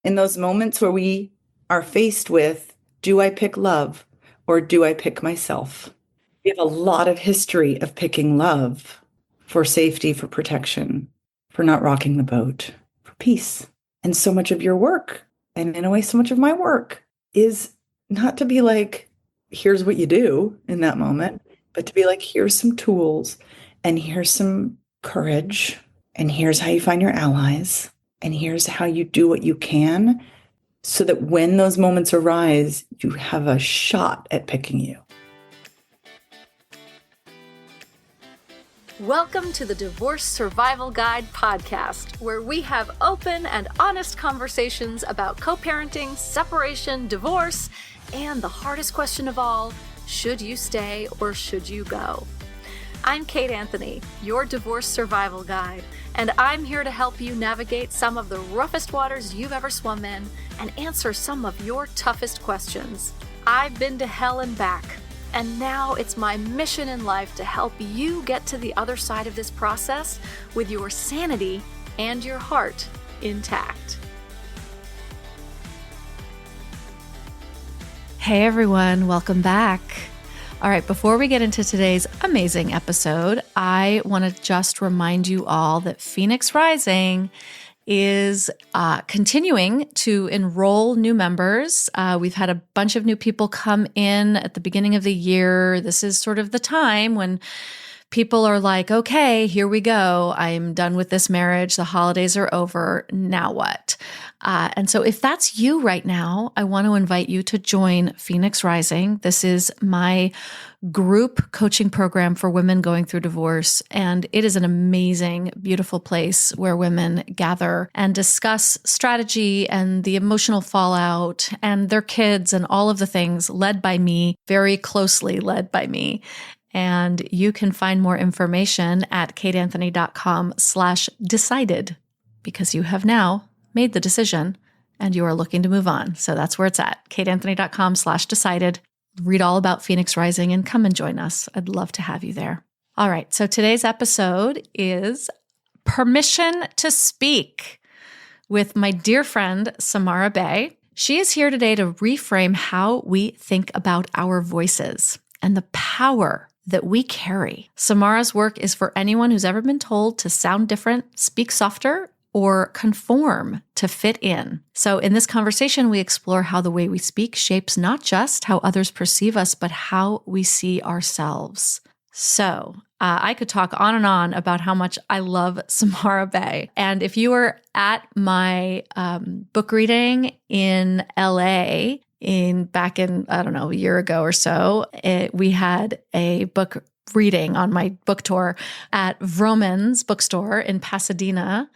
in those moments where we are faced with, do I pick love or do I pick myself? We have a lot of history of picking love for safety, for protection, for not rocking the boat, for peace. And so much of your work, and in a way, so much of my work is not to be like, here's what you do in that moment, but to be like, here's some tools and here's some courage and here's how you find your allies and here's how you do what you can so that when those moments arise, you have a shot at picking you. Welcome to the Divorce Survival Guide podcast, where we have open and honest conversations about co-parenting, separation, divorce, and the hardest question of all, should you stay or should you go? I'm Kate Anthony, your Divorce Survival Guide, and I'm here to help you navigate some of the roughest waters you've ever swum in and answer some of your toughest questions. I've been to hell and back. And now it's my mission in life to help you get to the other side of this process with your sanity and your heart intact. Hey everyone, welcome back. All right, before we get into today's amazing episode, I want to just remind you all that Phoenix Rising is continuing to enroll new members. We've had a bunch of new people come in at the beginning of the year. This is sort of the time when people are like, okay, here we go. I'm done with this marriage. The holidays are over. Now what? And so if that's you right now, I want to invite you to join Phoenix Rising. This is my group coaching program for women going through divorce. And it is an amazing, beautiful place where women gather and discuss strategy and the emotional fallout and their kids and all of the things led by me, very closely led by me. And you can find more information at kateanthony.com/decided because you have now made the decision and you are looking to move on. So that's where it's at, kateanthony.com/decided. Read all about Phoenix Rising and come and join us. I'd love to have you there. All right. So today's episode is Permission to Speak with my dear friend, Samara Bay. She is here today to reframe how we think about our voices and the power that we carry. Samara's work is for anyone who's ever been told to sound different, speak softer, or conform to fit in. So in this conversation, we explore how the way we speak shapes not just how others perceive us, but how we see ourselves. So I could talk on and on about how much I love Samara Bay. And if you were at my book reading in LA, back in, I don't know, a year ago or so, we had a book reading on my book tour at Vroman's bookstore in Pasadena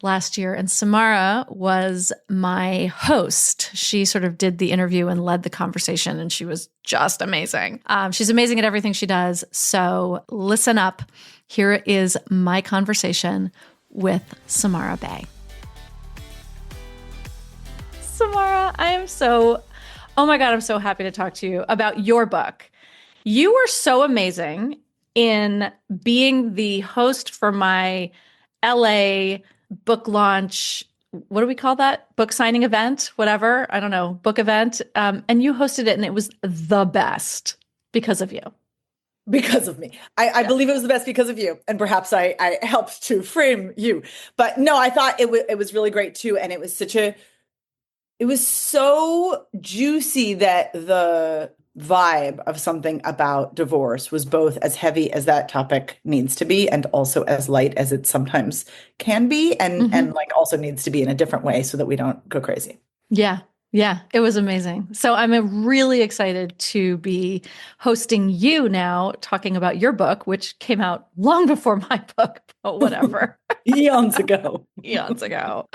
last year. And Samara was my host. She sort of did the interview and led the conversation, and she was just amazing. She's amazing at everything she does. So listen up. Here is my conversation with Samara Bay. Samara, oh my God, I'm so happy to talk to you about your book. You were so amazing in being the host for my LA book launch. What do we call that? Book signing event, whatever. I don't know, book event. And you hosted it and it was the best because of you. Because of me. I believe it was the best because of you. And perhaps I helped to frame you. But no, I thought it was really great too. And it was so juicy that the vibe of something about divorce was both as heavy as that topic needs to be and also as light as it sometimes can be and like also needs to be in a different way so that we don't go crazy. Yeah. Yeah, it was amazing. So I'm really excited to be hosting you now, talking about your book, which came out long before my book, but whatever. Eons ago. Eons ago.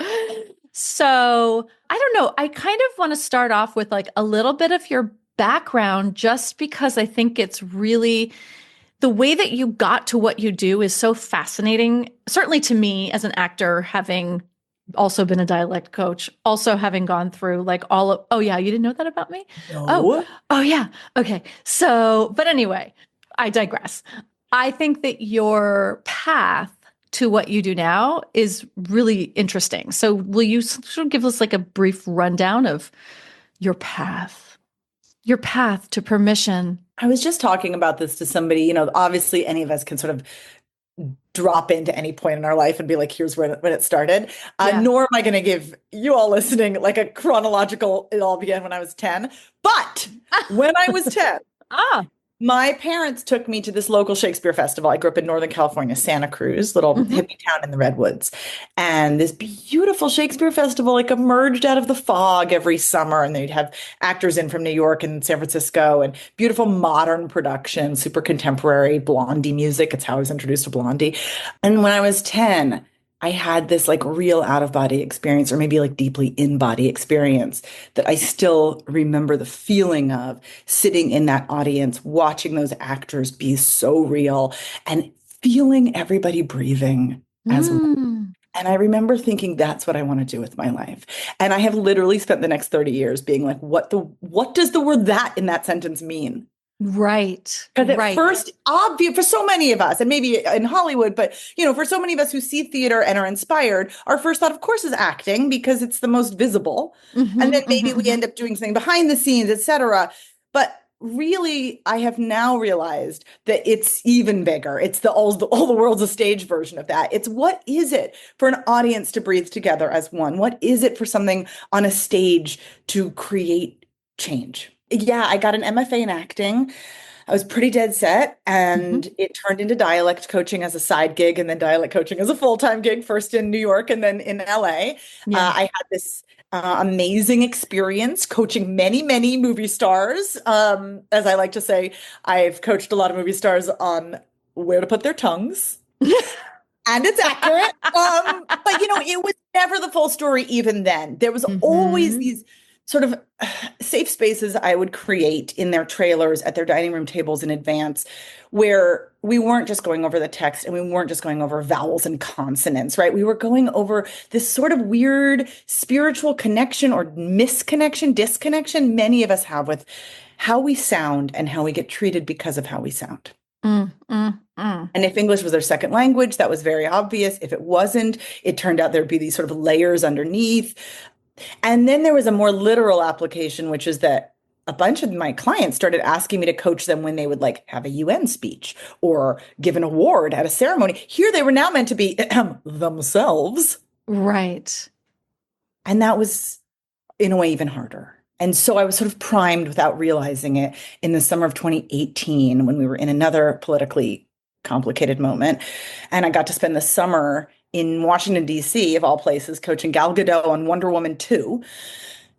So I don't know. I kind of want to start off with like a little bit of your background, just because I think it's really the way that you got to what you do is so fascinating. Certainly to me as an actor, having also been a dialect coach, also having gone through like oh yeah, you didn't know that about me? No. Oh yeah. Okay. So, but anyway, I digress. I think that your path to what you do now is really interesting. So will you sort of give us like a brief rundown of your path to permission? I was just talking about this to somebody, obviously any of us can sort of drop into any point in our life and be like, here's when it started. Yeah. Nor am I going to give you all listening like a chronological, it all began when I was 10. But when I was 10, my parents took me to this local Shakespeare festival. I grew up in Northern California, Santa Cruz, little hippie town in the Redwoods. And this beautiful Shakespeare festival like emerged out of the fog every summer. And they'd have actors in from New York and San Francisco and beautiful modern production, super contemporary Blondie music. It's how I was introduced to Blondie. And when I was 10, I had this like real out of body experience, or maybe like deeply in body experience, that I still remember the feeling of sitting in that audience, watching those actors be so real and feeling everybody breathing as one. And I remember thinking, that's what I want to do with my life. And I have literally spent the next 30 years being like, what does the word that in that sentence mean? Right. Because at first, obvious for so many of us, and maybe in Hollywood, but for so many of us who see theater and are inspired, our first thought, of course, is acting because it's the most visible. And then maybe we end up doing something behind the scenes, etc. But really, I have now realized that it's even bigger. It's all the world's a stage version of that. It's what is it for an audience to breathe together as one? What is it for something on a stage to create change? Yeah, I got an MFA in acting. I was pretty dead set, and it turned into dialect coaching as a side gig, and then dialect coaching as a full-time gig, first in New York and then in LA. I had this amazing experience coaching many, many movie stars. As I like to say, I've coached a lot of movie stars on where to put their tongues. And it's accurate. But it was never the full story even then. There was always these sort of safe spaces I would create in their trailers, at their dining room tables in advance, where we weren't just going over the text and we weren't just going over vowels and consonants, right? We were going over this sort of weird spiritual connection or disconnection many of us have with how we sound and how we get treated because of how we sound. And if English was their second language, that was very obvious. If it wasn't, it turned out there'd be these sort of layers underneath. And then there was a more literal application, which is that a bunch of my clients started asking me to coach them when they would like have a UN speech or give an award at a ceremony. Here they were now meant to be themselves. Right. And that was in a way even harder. And so I was sort of primed without realizing it in the summer of 2018 when we were in another politically complicated moment. And I got to spend the summer in Washington, D.C., of all places, coaching Gal Gadot on Wonder Woman 2.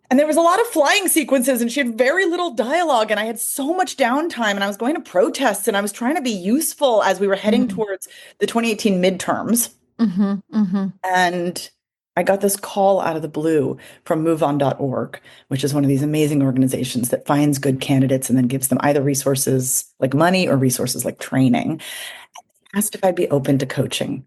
And there was a lot of flying sequences and she had very little dialogue and I had so much downtime and I was going to protests and I was trying to be useful as we were heading towards the 2018 midterms. And I got this call out of the blue from moveon.org, which is one of these amazing organizations that finds good candidates and then gives them either resources like money or resources like training. I asked if I'd be open to coaching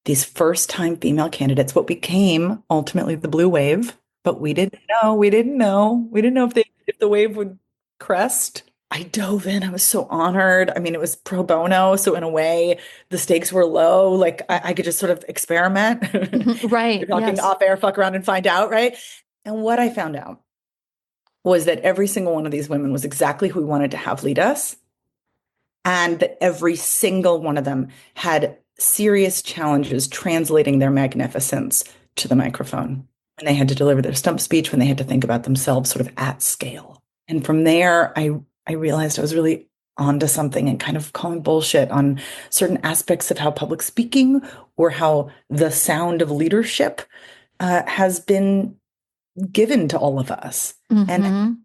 these first-time female candidates, what became ultimately the blue wave, but we didn't know. We didn't know if the wave would crest. I dove in. I was so honored. I mean, it was pro bono, so in a way, the stakes were low. Like I could just sort of experiment. Right. You're talking off air, fuck around and find out, right? And what I found out was that every single one of these women was exactly who we wanted to have lead us, and that every single one of them had serious challenges translating their magnificence to the microphone when they had to deliver their stump speech, when they had to think about themselves sort of at scale. And from there, I realized I was really onto something and kind of calling bullshit on certain aspects of how public speaking or how the sound of leadership has been given to all of us. And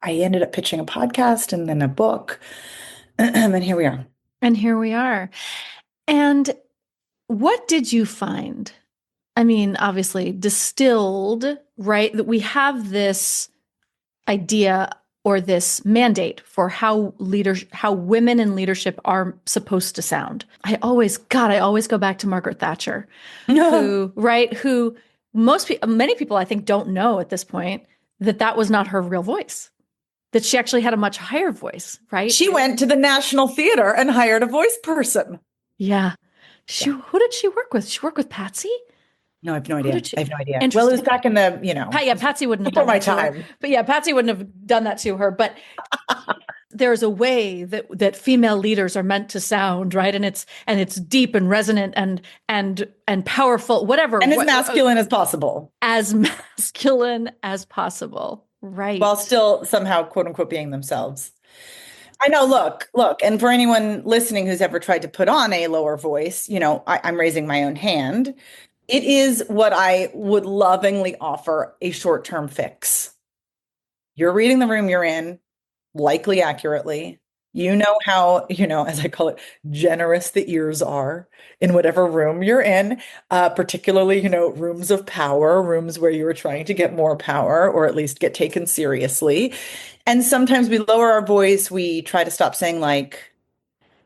I ended up pitching a podcast and then a book. And here we are. And what did you find? I mean, obviously distilled, right? That we have this idea or this mandate for how women in leadership are supposed to sound. I always go back to Margaret Thatcher, who many people I think don't know at this point that was not her real voice. That she actually had a much higher voice, right? She went to the National Theater and hired a voice person. Yeah. Yeah. Who did she work with? She worked with Patsy? No, I have no Who idea. did she? I have no idea. Well, it was Interesting. back in the, Yeah, Patsy wouldn't have before done my that to her. time. But yeah, Patsy wouldn't have done that to her. But there's a way that female leaders are meant to sound, right? And it's deep and resonant and powerful, whatever. And as masculine as possible. As masculine as possible. Right. While still somehow, quote unquote, being themselves. I know, look, and for anyone listening who's ever tried to put on a lower voice, I'm raising my own hand. It is what I would lovingly offer a short-term fix. You're reading the room you're in, likely accurately. You know how, as I call it, generous the ears are in whatever room you're in, particularly, rooms of power, rooms where you are trying to get more power or at least get taken seriously. And sometimes we lower our voice. We try to stop saying like,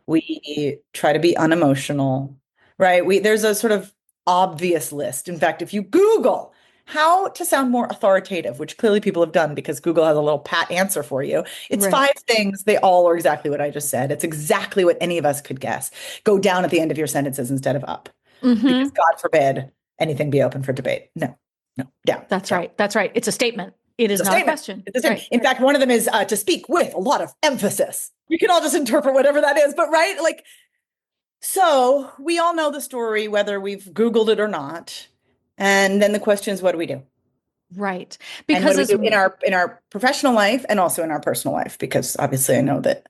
we try to be unemotional, right? There's a sort of obvious list. In fact, if you Google how to sound more authoritative, which clearly people have done because Google has a little pat answer for you, it's Right. 5 things. They all are exactly what I just said. It's exactly what any of us could guess. Go down at the end of your sentences instead of up. Because God forbid anything be open for debate. No, down. That's down. right. That's right. It's a statement. It is not a question. Right. In fact, one of them is to speak with a lot of emphasis. We can all just interpret whatever that is, but right? So we all know the story, whether we've Googled it or not. And then the question is, what do we do? Right. And what do we do in our professional life and also in our personal life? Because obviously I know that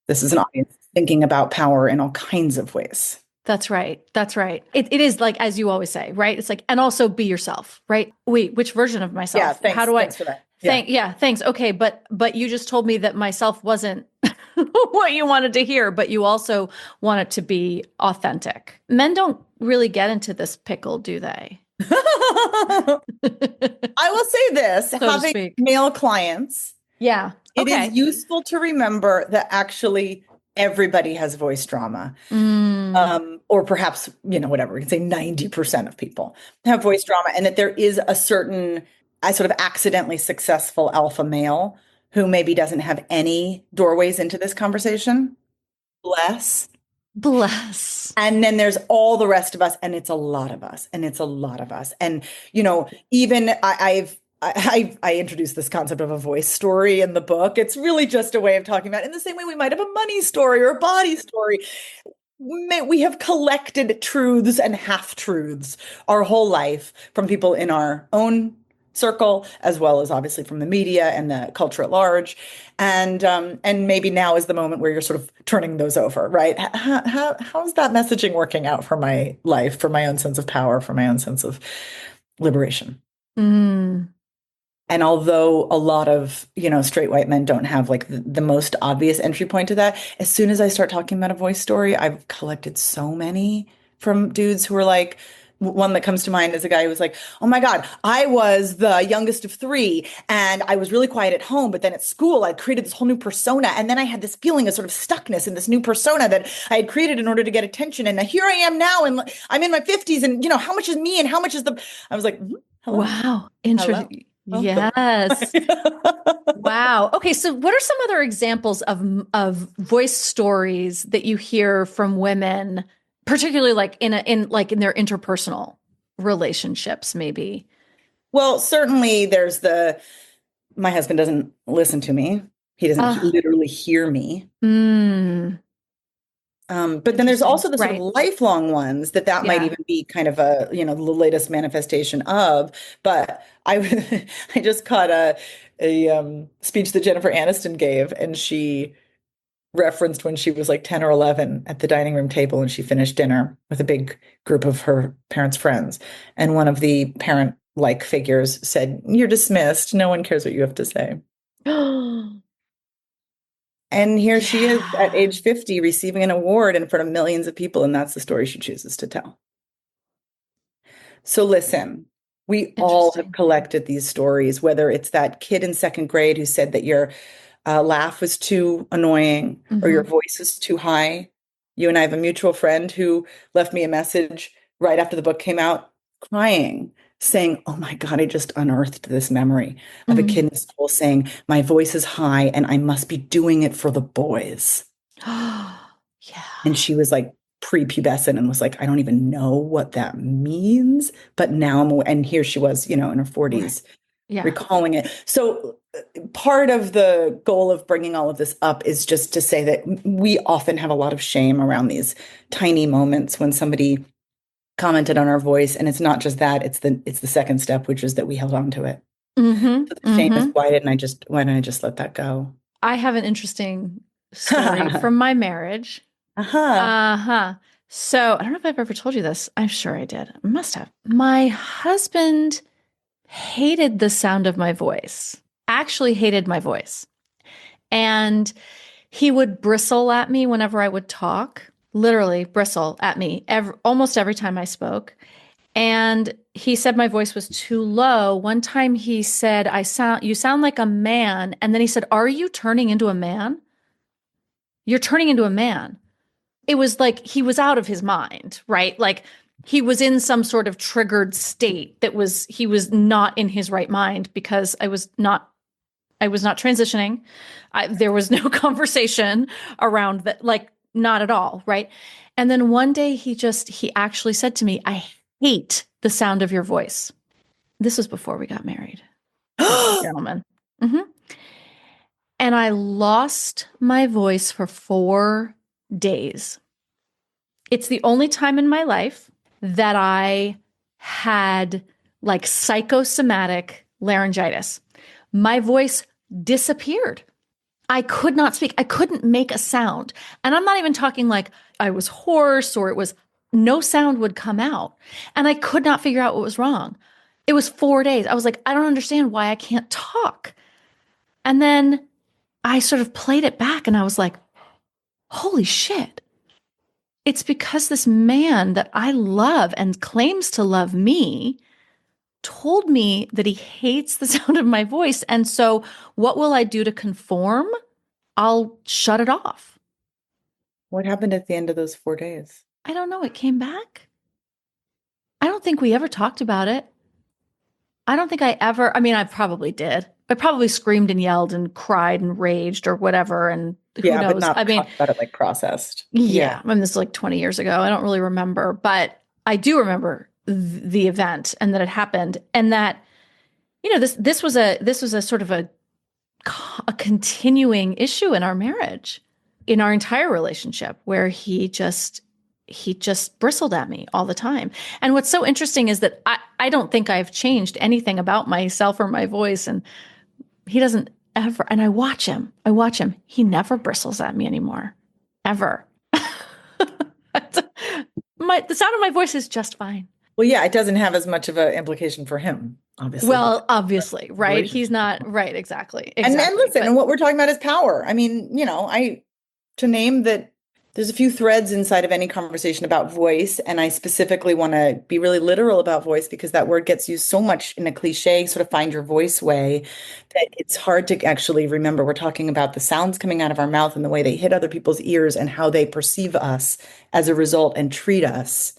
this is an audience thinking about power in all kinds of ways. That's right. That's right. It is like, as you always say, right? It's like, and also be yourself, right? Wait, which version of myself? Yeah, thanks. How do Thanks for that. Yeah. Thanks. Okay, but you just told me that myself wasn't what you wanted to hear, but you also want it to be authentic. Men don't really get into this pickle, do they? I will say this, So to having speak. male clients, Yeah. it is useful to remember that actually everybody has voice drama. Or perhaps, whatever, we can say 90% of people have voice drama, and that there is a certain, I sort of accidentally successful alpha male who maybe doesn't have any doorways into this conversation. Bless. And then there's all the rest of us, and it's a lot of us, and And, even I introduced this concept of a voice story in the book. It's really just a way of talking about, in the same way we might have a money story or a body story. We have collected truths and half-truths our whole life from people in our own circle, as well as obviously from the media and the culture at large. And maybe now is the moment where you're sort of turning those over, right? How's that messaging working out for my life, for my own sense of power, for my own sense of liberation? And although a lot of, straight white men don't have like the most obvious entry point to that, as soon as I start talking about a voice story, I've collected so many from dudes who are like, one that comes to mind is a guy who was like, oh my God, I was the youngest of 3 and I was really quiet at home, but then at school I created this whole new persona. And then I had this feeling of sort of stuckness in this new persona that I had created in order to get attention. And here I am now, and I'm in my 50s, and how much is me and how much is I was like, hello. Wow. Interesting. Yes. Wow. Okay. So what are some other examples of voice stories that you hear from women, particularly like in their interpersonal relationships, maybe? Well, certainly there's my husband doesn't listen to me. He doesn't literally hear me. But then there's also the sort of lifelong ones that might even be kind of the latest manifestation of. But I just caught a speech that Jennifer Aniston gave, and she referenced when she was like 10 or 11 at the dining room table, and she finished dinner with a big group of her parents' friends. And one of the parent-like figures said, "You're dismissed. No one cares what you have to say." And here she is at age 50 receiving an award in front of millions of people, and that's the story she chooses to tell. So listen, we all have collected these stories, whether it's that kid in 2nd grade who said that your laugh was too annoying or your voice is too high. You and I have a mutual friend who left me a message right after the book came out, crying, saying, oh my God, I just unearthed this memory of a kid in school saying, my voice is high and I must be doing it for the boys. Yeah. And she was like prepubescent and was like, I don't even know what that means. But now and here she was, in her 40s, Yeah. recalling it. So part of the goal of bringing all of this up is just to say that we often have a lot of shame around these tiny moments when somebody commented on our voice. And it's not just that, it's the second step, which is that we held on to it. Mm-hmm. So the shame is, why didn't I just let that go? I have an interesting story from my marriage. Uh-huh. Uh-huh. So I don't know if I've ever told you this. I'm sure I did. I must have. My husband hated the sound of my voice, actually hated my voice. And he would bristle at me whenever I would talk, literally bristle at me almost every time I spoke. And he said my voice was too low. One time he said, you sound like a man. And then he said, are you turning into a man? You're turning into a man. It was like he was out of his mind, right? Like he was in some sort of triggered state he was not in his right mind because I was not transitioning. There was no conversation around that, like not at all, right? And then one day he actually said to me, I hate the sound of your voice. This was before we got married, gentlemen. Mm-hmm. And I lost my voice for 4 days. It's the only time in my life that I had like psychosomatic laryngitis. My voice disappeared. I could not speak. I couldn't make a sound. And I'm not even talking like I was hoarse or no sound would come out. And I could not figure out what was wrong. It was 4 days. I was like, I don't understand why I can't talk. And then I sort of played it back and I was like, holy shit. It's because this man that I love and claims to love me told me that he hates the sound of my voice. And so what will I do to conform? I'll shut it off. What happened at the end of those 4 days? I don't know. It came back. I don't think we ever talked about it. I don't think I mean, I probably did. I probably screamed and yelled and cried and raged or whatever. And who knows? But not I mean, talk about it like processed. yeah. I mean, this is like 20 years ago. I don't really remember, but I do remember the event and that it happened and that, this was a sort of a continuing issue in our marriage, in our entire relationship, where he just bristled at me all the time. And what's so interesting is that I don't think I've changed anything about myself or my voice. And he doesn't ever, and I watch him. He never bristles at me anymore, ever. The sound of my voice is just fine. Well, yeah, it doesn't have as much of an implication for him, obviously. Well, obviously, right? He's not right. Exactly. And listen, and what we're talking about is power. I mean, to name that there's a few threads inside of any conversation about voice, and I specifically want to be really literal about voice because that word gets used so much in a cliche, sort of find your voice way, that it's hard to actually remember. We're talking about the sounds coming out of our mouth and the way they hit other people's ears and how they perceive us as a result and treat us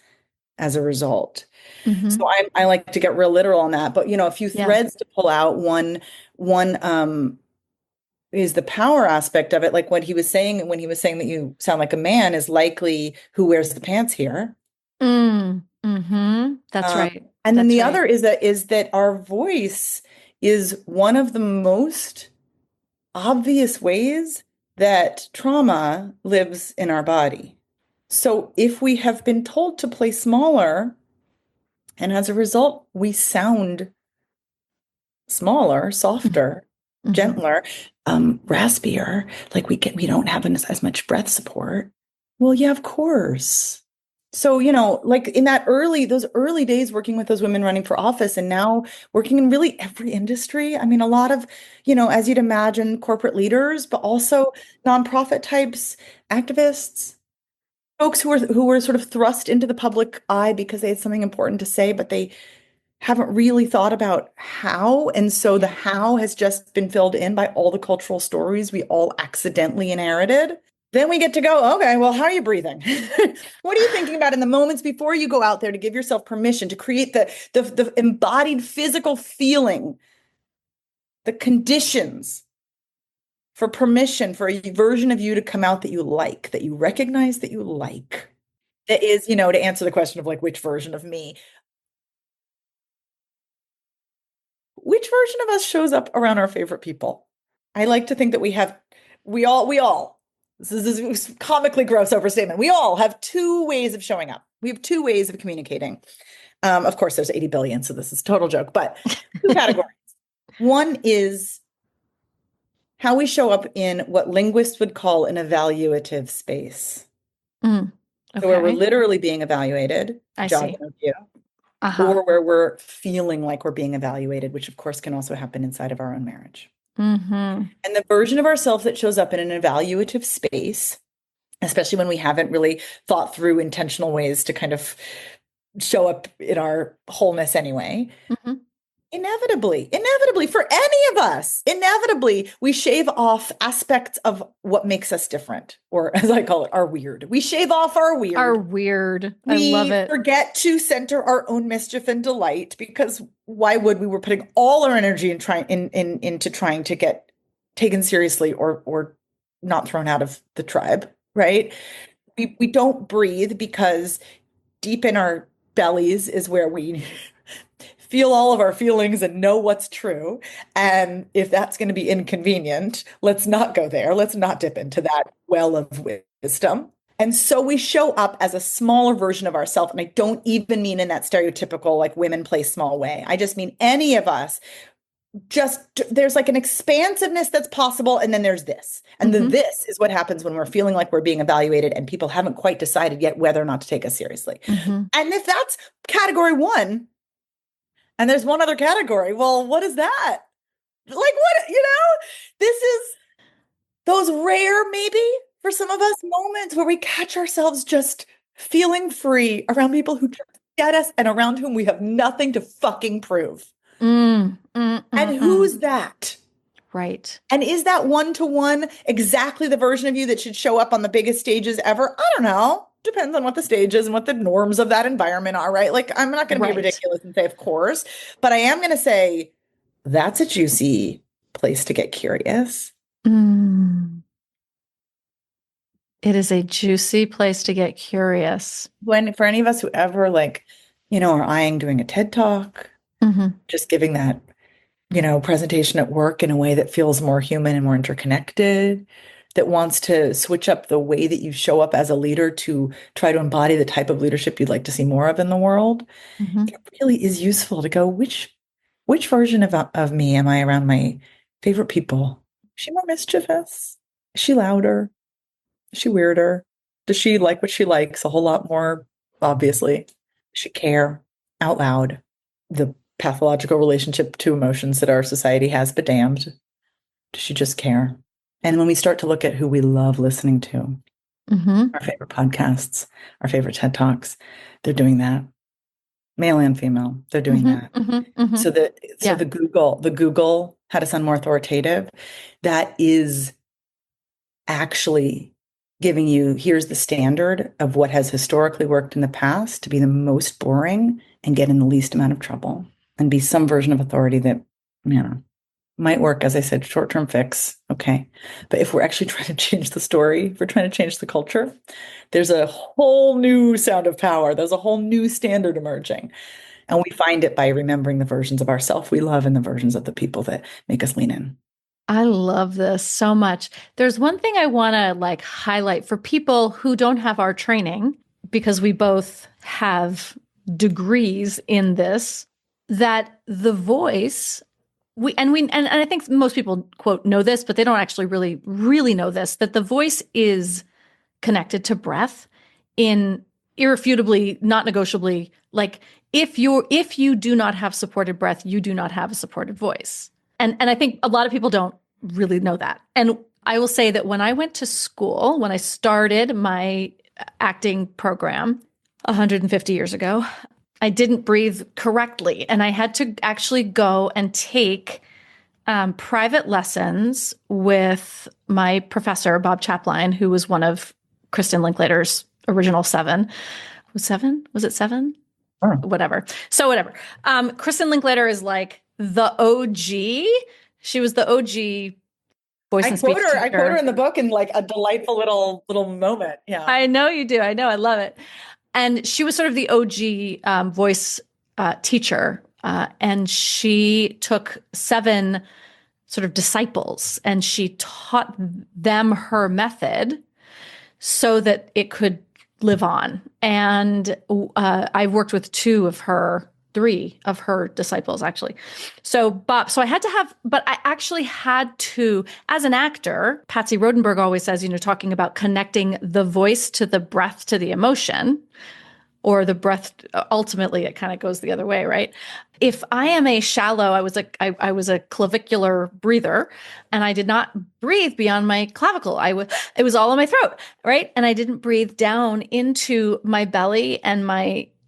as a result. Mm-hmm. So I like to get real literal on that, but a few threads to pull out. One is the power aspect of it. Like what he was saying when he was saying that you sound like a man is likely who wears the pants here. Mm-hmm. That's right. And then the other is that our voice is one of the most obvious ways that trauma lives in our body. So if we have been told to play smaller, and as a result, we sound smaller, softer, gentler, raspier, like we don't have as much breath support. Well, yeah, of course. So, like in those early days working with those women running for office and now working in really every industry. I mean, a lot of, as you'd imagine, corporate leaders, but also nonprofit types, activists, folks who were sort of thrust into the public eye because they had something important to say, but they haven't really thought about how. And so the how has just been filled in by all the cultural stories we all accidentally inherited. Then we get to go, okay, well, how are you breathing? What are you thinking about in the moments before you go out there to give yourself permission to create the embodied physical feeling, the conditions for permission for a version of you to come out that you like, that you recognize, that you like? that is, to answer the question of like which version of me, which version of us shows up around our favorite people? I like to think that we all, this is a comically gross overstatement. We all have two ways of showing up. We have two ways of communicating. Of course, there's 80 billion, so this is a total joke, but two categories. One is how we show up in what linguists would call an evaluative space. Mm, So where we're okay. literally being evaluated, I job see. interview, Uh-huh. or where we're feeling like we're being evaluated, which of course can also happen inside of our own marriage. Mm-hmm. And the version of ourselves that shows up in an evaluative space, especially when we haven't really thought through intentional ways to kind of show up in our wholeness anyway, Mm-hmm. inevitably for any of us, inevitably we shave off aspects of what makes us different, or as I call it, our weird. We shave off our weird. Are weird. I love We it. forget to center our own mischief and delight, because why would we? We're putting all our energy into trying to get taken seriously or not thrown out of the tribe, right? We don't breathe because deep in our bellies is where we feel all of our feelings and know what's true. And if that's going to be inconvenient, let's not go there. Let's not dip into that well of wisdom. And so we show up as a smaller version of ourselves. And I don't even mean in that stereotypical, like women play small way. I just mean any of us, just there's like an expansiveness that's possible. And then there's this. And Mm-hmm. this is what happens when we're feeling like we're being evaluated and people haven't quite decided yet whether or not to take us seriously. Mm-hmm. And if that's category one, and there's one other category, well, what is that? Like, what, this is those rare, maybe for some of us, moments where we catch ourselves just feeling free around people who just get us and around whom we have nothing to fucking prove. Mm, mm, And mm, who's mm. that? Right. And is that one-to-one exactly the version of you that should show up on the biggest stages ever? I don't know. Depends on what the stage is and what the norms of that environment are, right? Like, I'm not going to be Right. ridiculous and say, of course, but I am going to say that's a juicy place to get curious. Mm. It is a juicy place to get curious. When for any of us who ever are eyeing doing a TED Talk, Mm-hmm. just giving that, presentation at work in a way that feels more human and more interconnected, that wants to switch up the way that you show up as a leader to try to embody the type of leadership you'd like to see more of in the world, Mm-hmm. it really is useful to go, which version of me am I around my favorite people? Is she more mischievous? Is she louder? Is she weirder? Does she like what she likes a whole lot more, obviously? Does she care out loud? The pathological relationship to emotions that our society has bedamned. Does she just care? And when we start to look at who we love listening to, Mm-hmm. our favorite podcasts, our favorite TED Talks, they're doing that. Male and female, they're doing Mm-hmm. that. Mm-hmm. Mm-hmm. So Yeah. the Google How to Sound More Authoritative, that is actually giving you, here's the standard of what has historically worked in the past to be the most boring and get in the least amount of trouble and be some version of authority that, might work, as I said, short-term fix. Okay. But if we're actually trying to change the story, if we're trying to change the culture, there's a whole new sound of power. There's a whole new standard emerging. And we find it by remembering the versions of ourselves we love and the versions of the people that make us lean in. I love this so much. There's one thing I want to highlight for people who don't have our training, because we both have degrees in this, that the voice and I think most people quote know this, but they don't actually really know this, that the voice is connected to breath in irrefutably, not negotiably. Like if you do not have supported breath, you do not have a supported voice. And I think a lot of people don't really know that. And I will say that when I went to school, when I started my acting program 150 years ago, I didn't breathe correctly. And I had to actually go and take private lessons with my professor, Bob Chapline, who was one of Kristen Linklater's original seven. Was it seven? Sure. Whatever. So whatever. Kristen Linklater is like the OG. She was the OG voice and speech I quote her teacher. in the book in like a delightful little moment. Yeah. I know you do. I know. I love it. And she was sort of the OG voice teacher. And she took 7 sort of disciples and she taught them her method so that it could live on. And I worked with 3 of her disciples, actually. So I had to have, but I actually had to, as an actor, Patsy Rodenberg always says, talking about connecting the voice to the breath to the emotion, or the breath, ultimately it kind of goes the other way, right? If I am a shallow, I was a clavicular breather, and I did not breathe beyond my clavicle. It was all in my throat, right? And I didn't breathe down into my belly and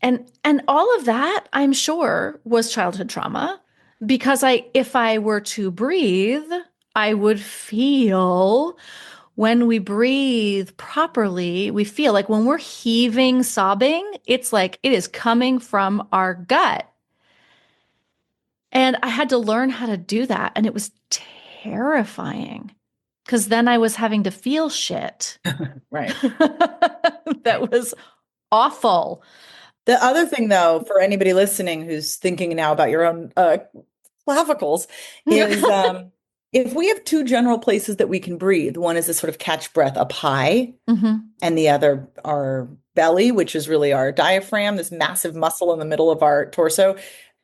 and all of that, I'm sure, was childhood trauma, because if I were to breathe, I would feel. When we breathe properly, we feel like when we're heaving, sobbing, it's like it is coming from our gut. And I had to learn how to do that. And it was terrifying because then I was having to feel shit. Right. That was awful. The other thing, though, for anybody listening who's thinking now about your own clavicles, is if we have 2 general places that we can breathe, one is a sort of catch breath up high, and the other our belly, which is really our diaphragm, this massive muscle in the middle of our torso.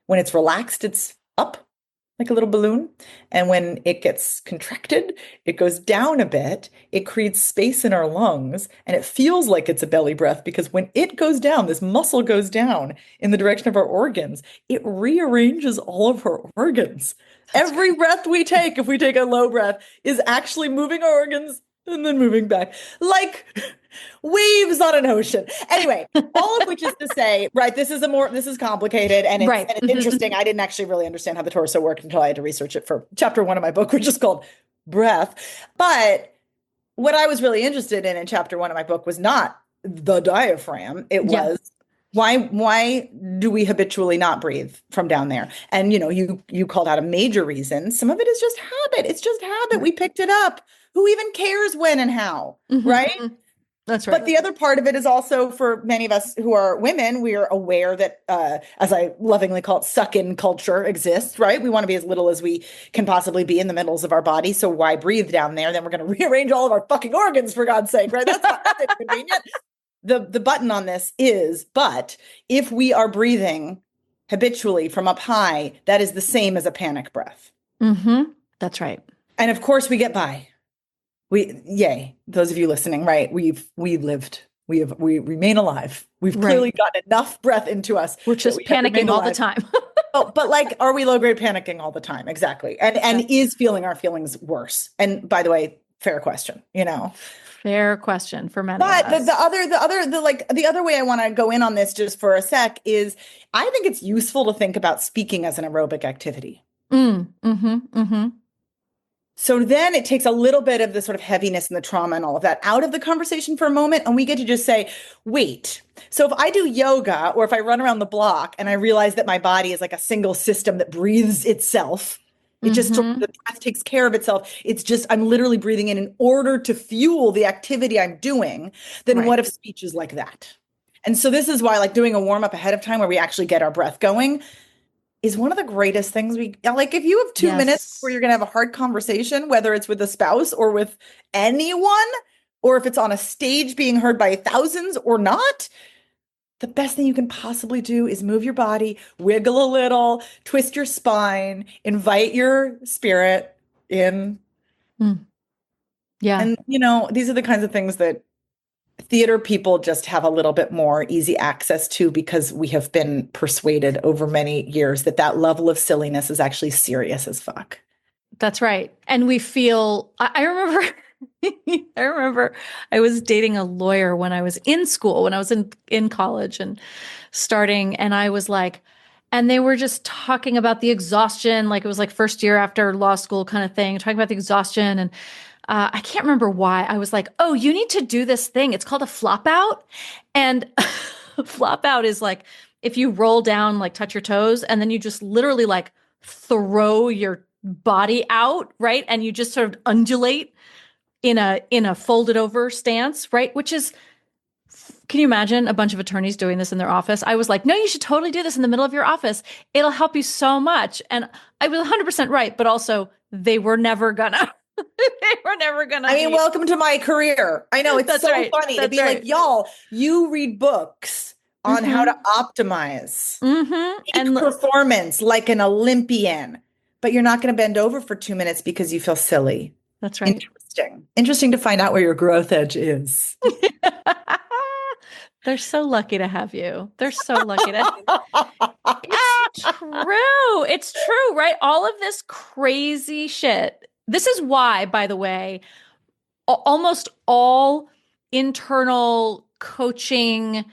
When it's relaxed, it's up like a little balloon. And when it gets contracted, it goes down a bit. It creates space in our lungs, and it feels like it's a belly breath because when it goes down, this muscle goes down in the direction of our organs, it rearranges all of our organs. Every breath we take, if we take a low breath, is actually moving our organs and then moving back like waves on an ocean. Anyway, all of which is to say, right, this is complicated and it's interesting. I didn't actually really understand how the torso worked until I had to research it for chapter 1 of my book, which is called Breath. But what I was really interested in chapter 1 of my book was not the diaphragm. It was why do we habitually not breathe from down there? And you called out a major reason. Some of it is just habit. It's just habit. We picked it up. Who even cares when and how, right? That's right. But the other part of it is also for many of us who are women, we are aware that, as I lovingly call it, suck-in culture exists, right? We want to be as little as we can possibly be in the middles of our body. So why breathe down there? Then we're going to rearrange all of our fucking organs, for God's sake, right? That's not that convenient. The button on this is, but if we are breathing habitually from up high, that is the same as a panic breath. That's right. And of course we get by. Yay, those of you listening, right? We've lived. We remain alive. We've clearly gotten enough breath into us. We're just panicking all the time. Oh, but like, are we low grade panicking all the time? Exactly. And is feeling our feelings worse? And by the way, fair question, Fair question for many But of us. the other way I want to go in on this just for a sec is I think it's useful to think about speaking as an aerobic activity. So then it takes a little bit of the sort of heaviness and the trauma and all of that out of the conversation for a moment. And we get to just say, wait, so if I do yoga or if I run around the block and I realize that my body is like a single system that breathes itself, it just the breath takes care of itself. It's just I'm literally breathing in order to fuel the activity I'm doing. Then what if speech is like that? And so this is why like doing a warm up ahead of time where we actually get our breath going is one of the greatest things we like. If you have 2 minutes where you're going to have a hard conversation, whether it's with a spouse or with anyone, or if it's on a stage being heard by thousands or not, the best thing you can possibly do is move your body, wiggle a little, twist your spine, invite your spirit in. Yeah. And, these are the kinds of things that theater people just have a little bit more easy access to because we have been persuaded over many years that level of silliness is actually serious as fuck. That's right. And we feel, I remember, I remember I was dating a lawyer when I was in school, when I was in college and starting, and I was like, and they were just talking about the exhaustion, like it was like first year after law school kind of thing, talking about the exhaustion. And I can't remember why. I was like, oh, you need to do this thing. It's called a flop out. And flop out is like if you roll down, like touch your toes, and then you just literally like throw your body out, right? And you just sort of undulate in a folded over stance, right? Which is Can you imagine a bunch of attorneys doing this in their office? I was like, no, you should totally do this in the middle of your office. It'll help you so much. And I was 100% right, but also they were never gonna. They were never gonna. I mean, welcome to my career. I know it's That's so right. funny to That's be right. like, y'all, you read books on how to optimize peak And performance like an Olympian, but you're not going to bend over for 2 minutes because you feel silly. that's right. Interesting. Interesting to find out where your growth edge is. They're so lucky to have you. They're so lucky to. It's true. It's true, right? All of this crazy shit. This is why, by the way, almost all internal coaching,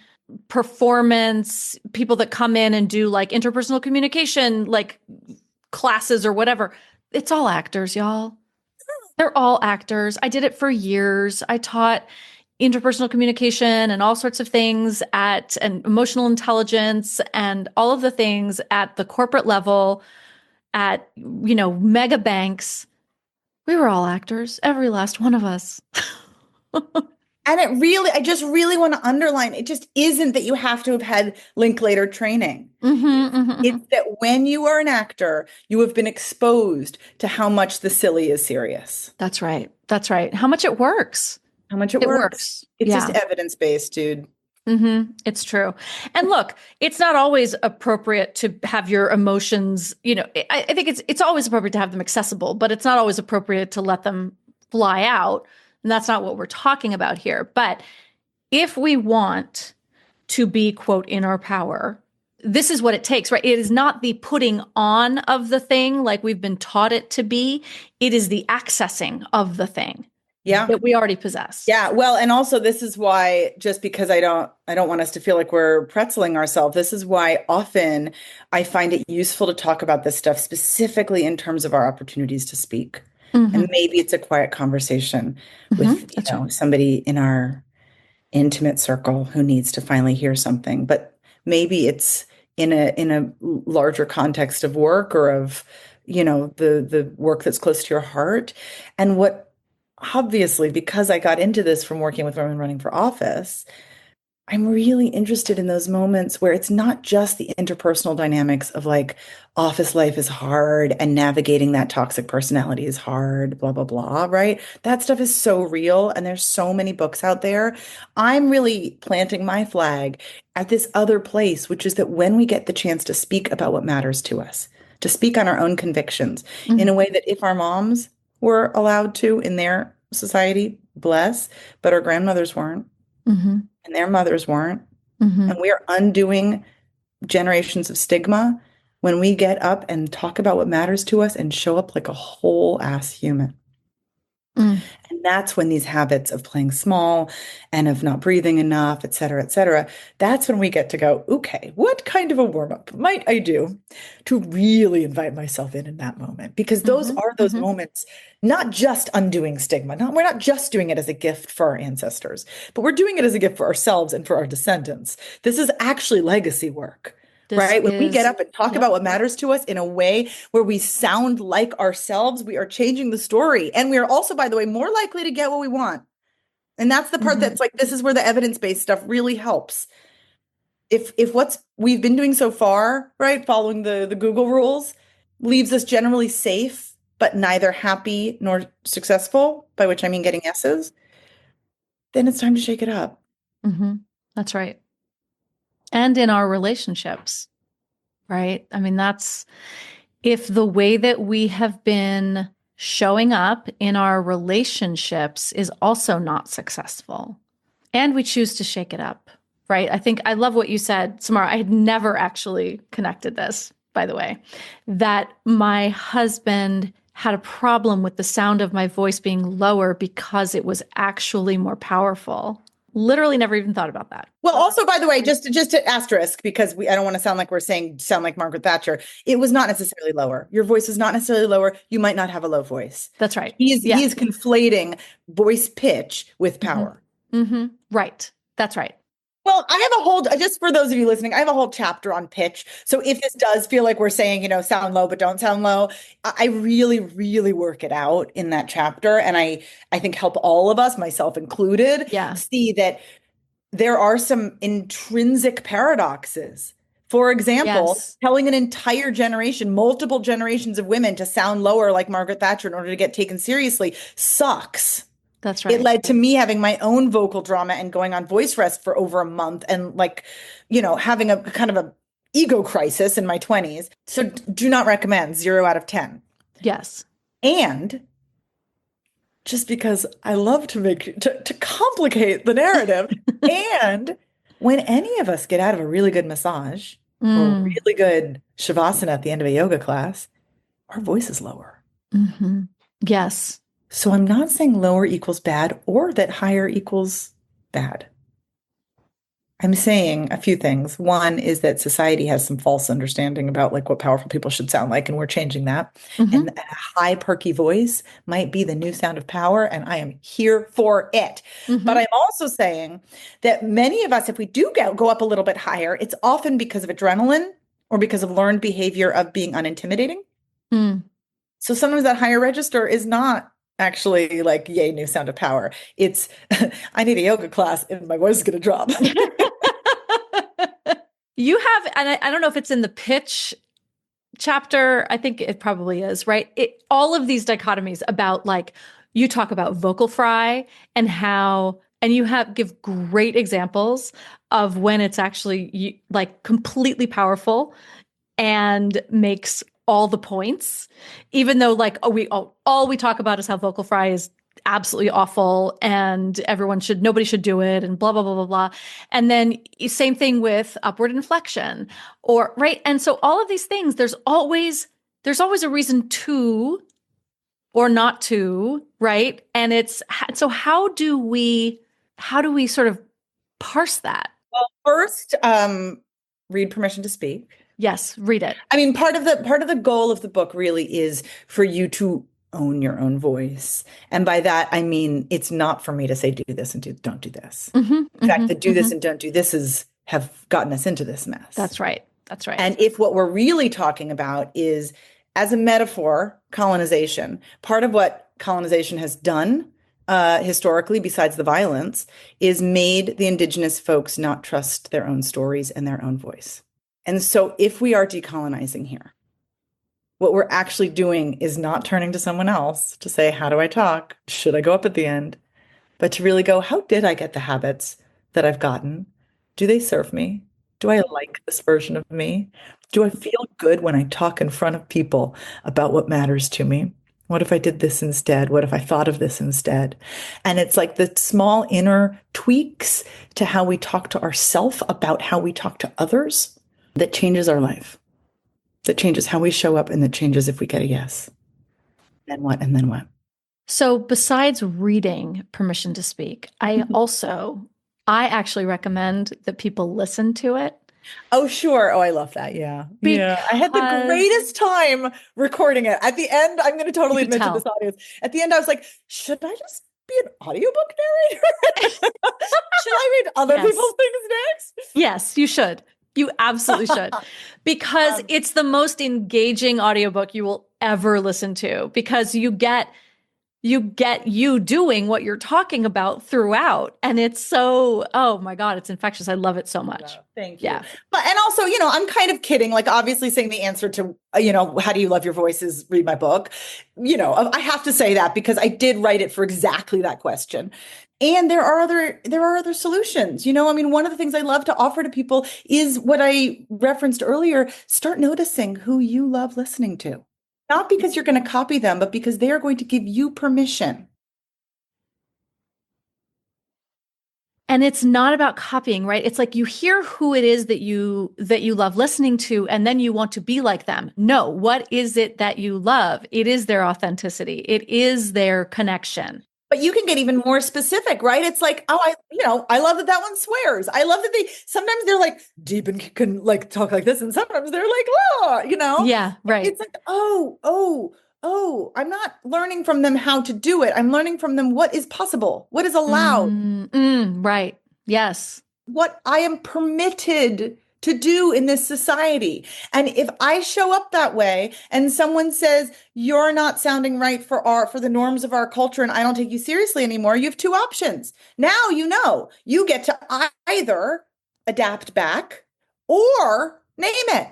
performance, people that come in and do like interpersonal communication, like classes or whatever, it's all actors, y'all. They're all actors. I did it for years. I taught interpersonal communication and all sorts of things and emotional intelligence and all of the things at the corporate level, at, mega banks. We were all actors, every last one of us. And I just really want to underline, it just isn't that you have to have had Linklater training. It's that when you are an actor, you have been exposed to how much the silly is serious. That's right. That's right. How much it works. How much it works. It's just evidence-based, dude. It's true. And look, it's not always appropriate to have your emotions, I think it's always appropriate to have them accessible, but it's not always appropriate to let them fly out. And that's not what we're talking about here. But if we want to be, quote, in our power, this is what it takes, right? It is not the putting on of the thing like we've been taught it to be. It is the accessing of the thing. That we already possess. Yeah. Well, and also this is why, just because I don't want us to feel like we're pretzeling ourselves. This is why often I find it useful to talk about this stuff specifically in terms of our opportunities to speak. And maybe it's a quiet conversation with, somebody in our intimate circle who needs to finally hear something. But maybe it's in a larger context of work or of, the work that's close to your heart. And obviously, because I got into this from working with women running for office, I'm really interested in those moments where it's not just the interpersonal dynamics of like office life is hard and navigating that toxic personality is hard, blah, blah, blah, right? That stuff is so real. And there's so many books out there. I'm really planting my flag at this other place, which is that when we get the chance to speak about what matters to us, to speak on our own convictions in a way that if our moms were allowed to in their society, bless, but our grandmothers weren't. And their mothers weren't. And we are undoing generations of stigma when we get up and talk about what matters to us and show up like a whole ass human. And that's when these habits of playing small and of not breathing enough, et cetera, that's when we get to go, okay, what kind of a warm-up might I do to really invite myself in that moment? Because those are those moments, not just undoing stigma. We're not just doing it as a gift for our ancestors, but we're doing it as a gift for ourselves and for our descendants. This is actually legacy work. Right? When we get up and talk about what matters to us in a way where we sound like ourselves, we are changing the story. And we are also, by the way, more likely to get what we want. And that's the part that's like, this is where the evidence-based stuff really helps. If what we've been doing so far, right, following the Google rules, leaves us generally safe, but neither happy nor successful, by which I mean getting S's, then it's time to shake it up. That's right. And in our relationships, right? I mean, if the way that we have been showing up in our relationships is also not successful, and we choose to shake it up, right? I think I love what you said, Samara. I had never actually connected this, by the way, that my husband had a problem with the sound of my voice being lower because it was actually more powerful. Literally never even thought about that. Well, also, by the way, just to asterisk, because I don't want to sound like we're saying sound like Margaret Thatcher. It was not necessarily lower. Your voice is not necessarily lower. You might not have a low voice. That's right. He's conflating voice pitch with power. Right. That's right. Well, I have a whole, just for those of you listening, I have a whole chapter on pitch. So if this does feel like we're saying, sound low, but don't sound low, I really, really work it out in that chapter. And I think help all of us, myself included, see that there are some intrinsic paradoxes. For example, Yes, telling an entire generation, multiple generations of women to sound lower like Margaret Thatcher in order to get taken seriously sucks. that's It right. led to me having my own vocal drama and going on voice rest for over a month and like, having a kind of a ego crisis in my 20s. So do not recommend 0 out of 10. Yes. And just because I love to complicate the narrative. And when any of us get out of a really good massage or Mm, really good shavasana at the end of a yoga class, our voice is lower. hmm. Yes. So I'm not saying lower equals bad or that higher equals bad. I'm saying a few things. One is that society has some false understanding about like what powerful people should sound like, and we're changing that. And Hmm. a high, perky voice might be the new sound of power, and I am here for it. But Hmm. I'm also saying that many of us, if we do go up a little bit higher, it's often because of adrenaline or because of learned behavior of being unintimidating. Mm. So sometimes that higher register is not actually like, yay, new sound of power. It's, I need a yoga class and my voice is going to drop. You have, and I don't know if it's in the pitch chapter. I think it probably is, right? All of these dichotomies about like, you talk about vocal fry and how, and you give great examples of when it's actually like completely powerful and makes all the points, even though like all we talk about is how vocal fry is absolutely awful and nobody should do it and blah blah blah blah blah. And then same thing with upward inflection, or right. And so all of these things, there's always a reason to or not to, right? And it's so how do we sort of parse that? Well, first, read Permission to Speak. Yes, read it. I mean, part of the goal of the book really is for you to own your own voice. And by that, I mean, it's not for me to say, do this and don't do this. Hmm. In fact, Hmm. the do Hmm. this and don't do this have gotten us into this mess. That's right. That's right. And if what we're really talking about is, as a metaphor, colonization, part of what colonization has done historically, besides the violence, is made the indigenous folks not trust their own stories and their own voice. And so if we are decolonizing here, what we're actually doing is not turning to someone else to say, how do I talk? Should I go up at the end? But to really go, how did I get the habits that I've gotten? Do they serve me? Do I like this version of me? Do I feel good when I talk in front of people about what matters to me? What if I did this instead? What if I thought of this instead? And it's like the small inner tweaks to how we talk to ourselves about how we talk to others that changes our life, that changes how we show up, and that changes if we get a yes. Then what? And then what? So besides reading Permission to Speak, I actually recommend that people listen to it. Oh, sure. Oh, I love that. Yeah. Yeah. I had the Because greatest time recording it. At the end, I'm going to totally you could admit to tell. this audience. At the end, I was like, should I just be an audiobook narrator? Should I read other Yes. people's things next? Yes, you should. You absolutely should. Because it's the most engaging audiobook you will ever listen to, because you get you doing what you're talking about throughout. And it's so, oh my God, it's infectious. I love it so much. Thank you. Yeah. But, and also, I'm kind of kidding. Like, obviously saying the answer to, how do you love your voice is read my book. I have to say that because I did write it for exactly that question. And there are other solutions. I mean, one of the things I love to offer to people is what I referenced earlier. Start noticing who you love listening to. Not because you're going to copy them, but because they are going to give you permission. And it's not about copying, right? It's like you hear who it is that you love listening to, and then you want to be like them. No, what is it that you love? It is their authenticity. It is their connection. But you can get even more specific, right? It's like, oh, I love that one swears. I love that sometimes they're like deep and can like talk like this. And sometimes they're like, Yeah, right. It's like, oh, I'm not learning from them how to do it. I'm learning from them what is possible, what is allowed, Right. Yes. what I am permitted to do in this society. And if I show up that way and someone says, you're not sounding right for the norms of our culture and I don't take you seriously anymore, you have two options. Now you get to either adapt back or name it.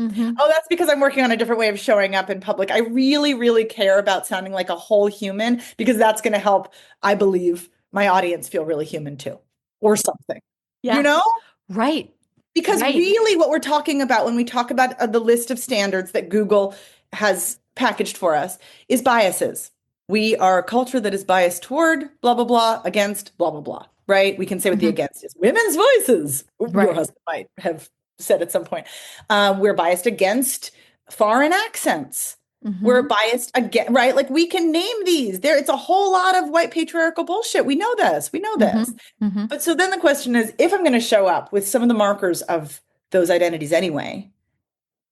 Mm-hmm. Oh, that's because I'm working on a different way of showing up in public. I really, really care about sounding like a whole human because that's going to help, I believe, my audience feel really human too, or something. Yeah. You know? Right. Because Right. really what we're talking about when we talk about the list of standards that Google has packaged for us is biases. We are a culture that is biased toward blah, blah, blah, against blah, blah, blah, right? We can say what the against is. Women's voices, your Right. husband might have said at some point. We're biased against foreign accents. We're biased again, right? Like we can name these. It's a whole lot of white patriarchal bullshit. We know this. We know this. Mm-hmm. But so then the question is, if I'm going to show up with some of the markers of those identities anyway,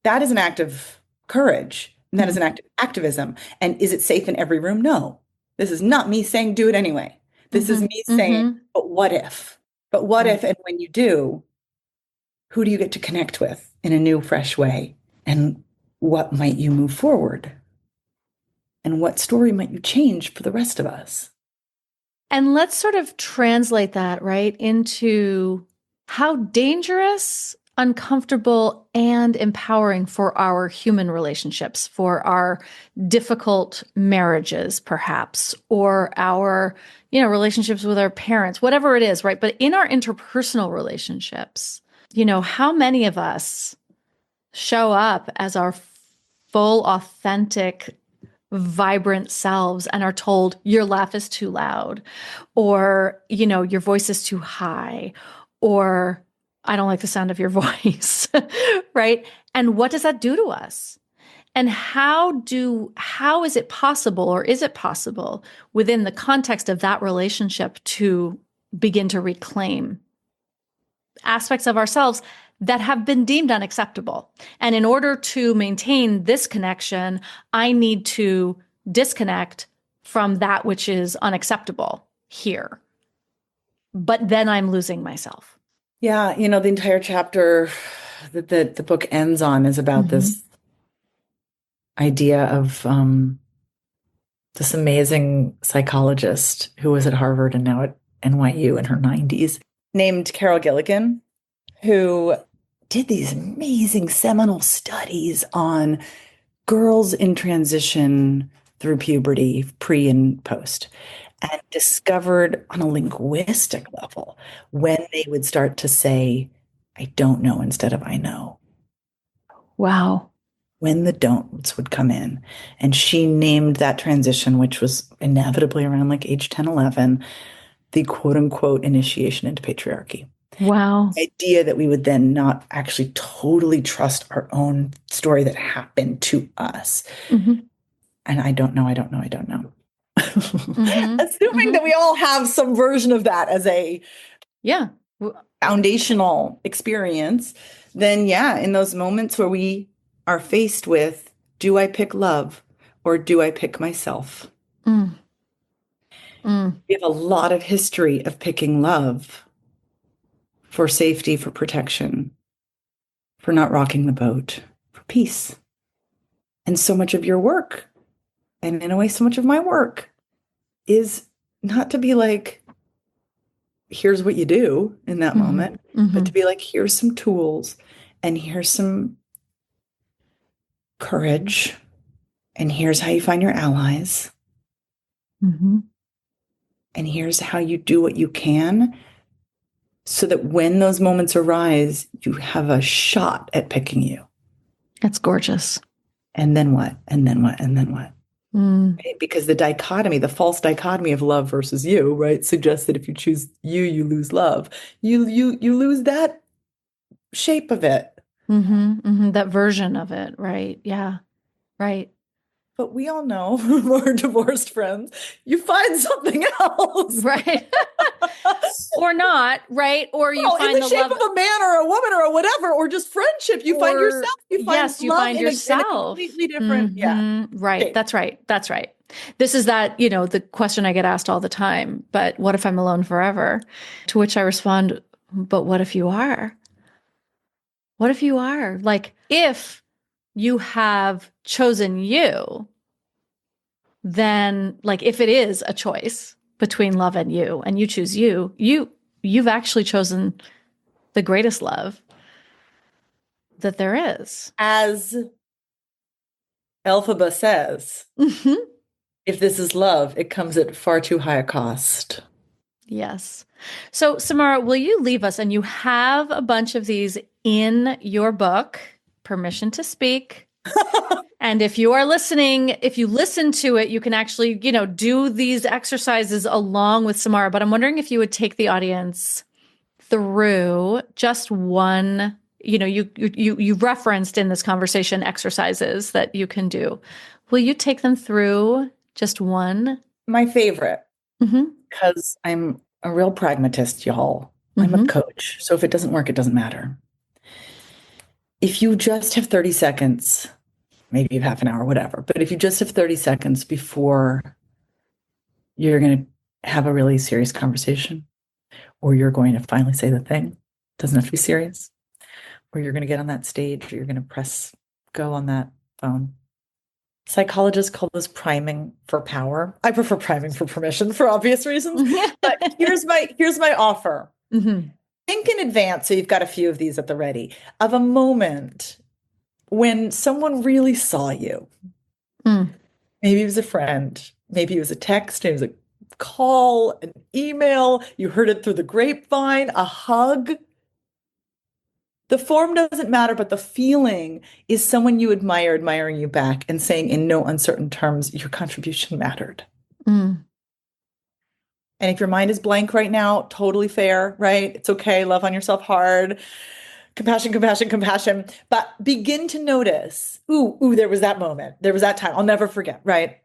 that is an act of courage. And that is an act of activism. And is it safe in every room? No. This is not me saying do it anyway. This is me saying, but what if? But what if, and when you do, who do you get to connect with in a new, fresh way? And what might you move forward? And what story might you change for the rest of us? And let's sort of translate that, right, into how dangerous, uncomfortable, and empowering for our human relationships, for our difficult marriages, perhaps, or our, relationships with our parents, whatever it is, right? But in our interpersonal relationships, how many of us show up as our full, authentic, vibrant selves and are told your laugh is too loud, or, your voice is too high, or I don't like the sound of your voice, right? And what does that do to us? And how is it possible, or is it possible within the context of that relationship to begin to reclaim aspects of ourselves that have been deemed unacceptable? And in order to maintain this connection, I need to disconnect from that which is unacceptable here. But then I'm losing myself. Yeah, the entire chapter that the book ends on is about this idea of this amazing psychologist who was at Harvard and now at NYU in her 90s, named Carol Gilligan, who did these amazing seminal studies on girls in transition through puberty, pre and post, and discovered on a linguistic level when they would start to say, I don't know instead of I know. Wow. When the don'ts would come in. And she named that transition, which was inevitably around like age 10, 11, the quote unquote initiation into patriarchy. Wow. The idea that we would then not actually totally trust our own story that happened to us. And I don't know. Assuming that we all have some version of that as a foundational experience, then in those moments where we are faced with, do I pick love or do I pick myself? We have a lot of history of picking love for safety, for protection, for not rocking the boat, for peace. And so much of your work, and in a way, so much of my work, is not to be like, here's what you do in that moment, but to be like, here's some tools and here's some courage and here's how you find your allies. And here's how you do what you can so that when those moments arise, you have a shot at picking you. That's gorgeous. And then what? And then what? And then what? Right? Because the false dichotomy of love versus you, right, suggests that if you choose you lose love. You lose that shape of it. That version of it, right? Yeah, right. But we all know from our divorced friends, you find something else. Right. Or not, right? Or you find in the shape of a man or a woman or whatever, or just friendship. You find yourself. You find you love find in yourself. a completely different. Right. shape. That's right. That's right. This is the question I get asked all the time, but what if I'm alone forever? To which I respond, but what if you are? What if you are? Like, if you have chosen you, then like if it is a choice between love and you choose you've actually chosen the greatest love that there is. As Elphaba says, Mm-hmm. if this is love, it comes at far too high a cost. Yes. So, Samara, will you leave us? And you have a bunch of these in your book, Permission to Speak. And if you are listening, if you listen to it, you can actually, do these exercises along with Samara. But I'm wondering if you would take the audience through just one, you referenced in this conversation exercises that you can do. Will you take them through just one? My favorite, Mm-hmm. because I'm a real pragmatist, y'all. I'm a Mm-hmm. coach. So if it doesn't work, it doesn't matter. If you just have 30 seconds, maybe you have half an hour, whatever, but if you just have 30 seconds before you're going to have a really serious conversation, or you're going to finally say the thing, doesn't have to be serious, or you're going to get on that stage, or you're going to press go on that phone. Psychologists call this priming for power. I prefer priming for permission for obvious reasons. But here's my offer. Mm-hmm. Think in advance, so you've got a few of these at the ready, of a moment when someone really saw you. Mm. Maybe it was a friend, maybe it was a text, maybe it was a call, an email, you heard it through the grapevine, a hug. The form doesn't matter, but the feeling is someone you admire admiring you back and saying in no uncertain terms, your contribution mattered. Mm. And if your mind is blank right now, totally fair, right? It's okay. Love on yourself hard. Compassion, compassion, compassion. But begin to notice, ooh, there was that moment. There was that time. I'll never forget, right?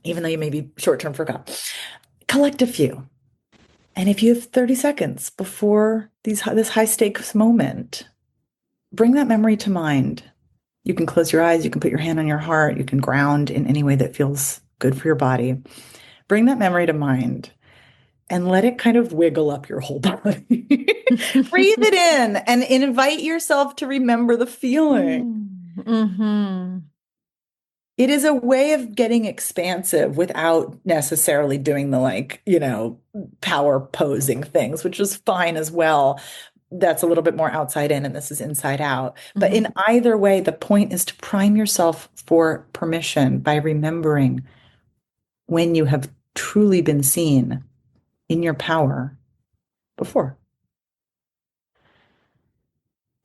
Even though you maybe short-term forgot. Collect a few. And if you have 30 seconds before this high stakes moment, bring that memory to mind. You can close your eyes. You can put your hand on your heart. You can ground in any way that feels good for your body. Bring that memory to mind and let it kind of wiggle up your whole body. Breathe it in and invite yourself to remember the feeling. Mm-hmm. It is a way of getting expansive without necessarily doing the power posing things, which is fine as well. That's a little bit more outside in, and this is inside out. But in either way, the point is to prime yourself for permission by remembering when you have truly been seen in your power before.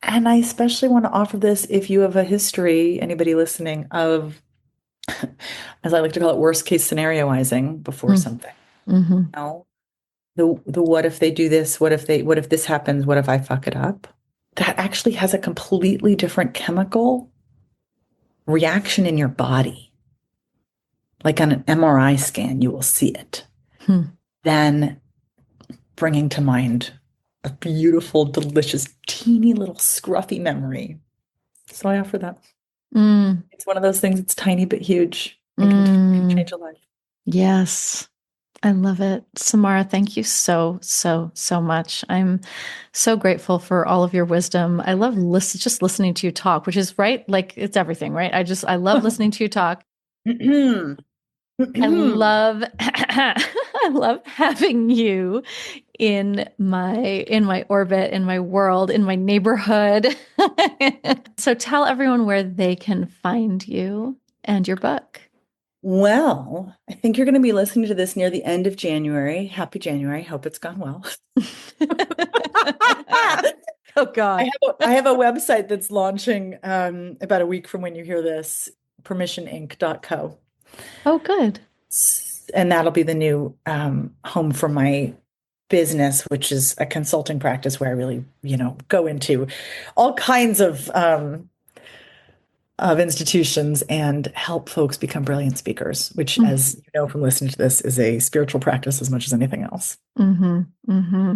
And I especially want to offer this if you have a history, anybody listening, of, as I like to call it, worst case scenarioizing before something. Mm-hmm. You know, the what if they do this? What if this happens? What if I fuck it up? That actually has a completely different chemical reaction in your body. Like on an MRI scan, you will see it. Then bringing to mind a beautiful, delicious, teeny little scruffy memory. So I offer that. Mm. It's one of those things, it's tiny but huge and can change a life. Yes. I love it. Samara, thank you so, so, so much. I'm so grateful for all of your wisdom. I love just listening to you talk, which is right. Like it's everything, right? I love listening to you talk. I love, I love having you in my orbit, in my world, in my neighborhood. So tell everyone where they can find you and your book. Well, I think you're going to be listening to this near the end of January. Happy January. Hope it's gone well. Oh God. I have a website that's launching about a week from when you hear this, permissioninc.co. Oh, good. And that'll be the new home for my business, which is a consulting practice where I really, go into all kinds of institutions and help folks become brilliant speakers, which, as you know from listening to this, is a spiritual practice as much as anything else. Mm-hmm. Mm-hmm.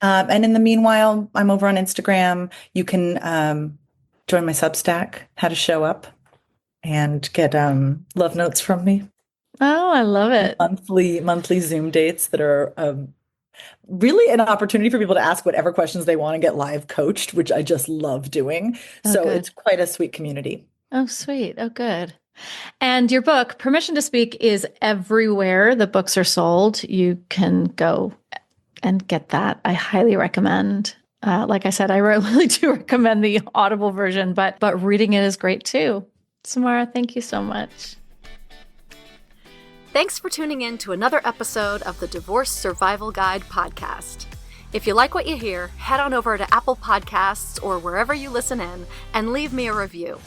And in the meanwhile, I'm over on Instagram. You can join my Substack, How to Show Up, and get love notes from me. Oh, I love it. Monthly Zoom dates that are really an opportunity for people to ask whatever questions they want and get live coached, which I just love doing. Oh, So good. it's quite a sweet community. Oh, sweet. Oh, good. And your book, Permission to Speak, is everywhere the books are sold. You can go and get that. I highly recommend. Like I said, I really do recommend the Audible version, but reading it is great too. Samara, thank you so much. Thanks for tuning in to another episode of the Divorce Survival Guide podcast. If you like what you hear, head on over to Apple Podcasts or wherever you listen in and leave me a review.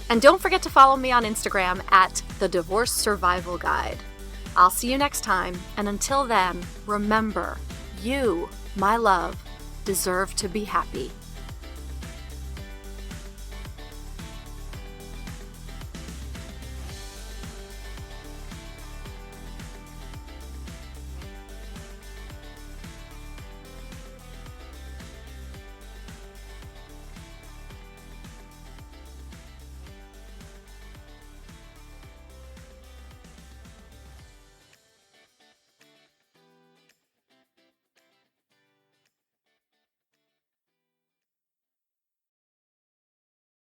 And don't forget to follow me on Instagram at the Divorce Survival Guide. I'll see you next time, and until then, remember, you, my love, deserve to be happy.